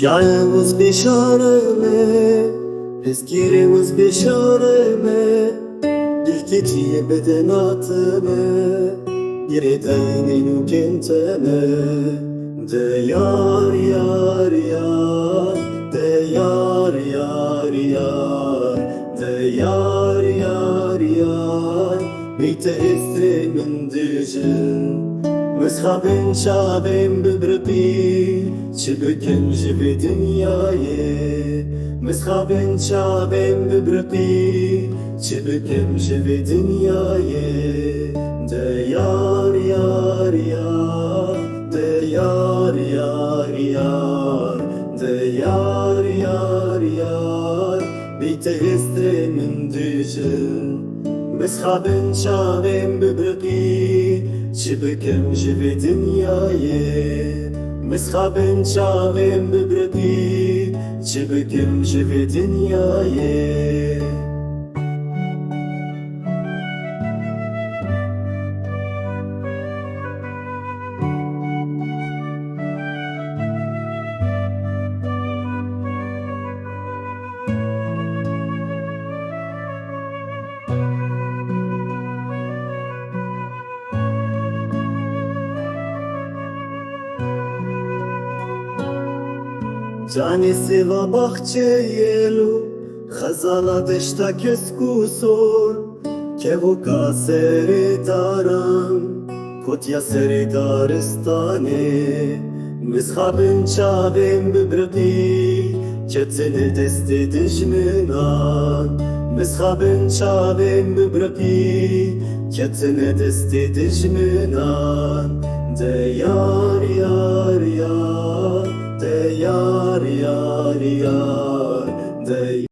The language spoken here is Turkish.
جایمز بشارمه پسگیرمز بشارمه دلکتیه بدناتمه یه دینو کنتمه ده yar yar yar de yar yar yar de yar yar yar Bitte extremen dişin Meshabin şabim bibrbi Çibüken jibi dünyayı Meshabin şabim bibrbi Çibüken jibi dünyayı De yar yar yar De yar yar yar De yar yar yar Bitte extremen dişin Meshabin şabim bibrbi Çibükem jibi dünyayı Meshabin şabim bibrbi Çibükem jibi dünyayı Canisi va bahçeyelu Khazala dışta keskusun Kevu kaseri daran Kutya seri daristane Mishabin çabim bibrdi Ketini desti dijminan Mishabin çabim bibrdi Ketini desti dijminan De yar yar yar De yar yar yar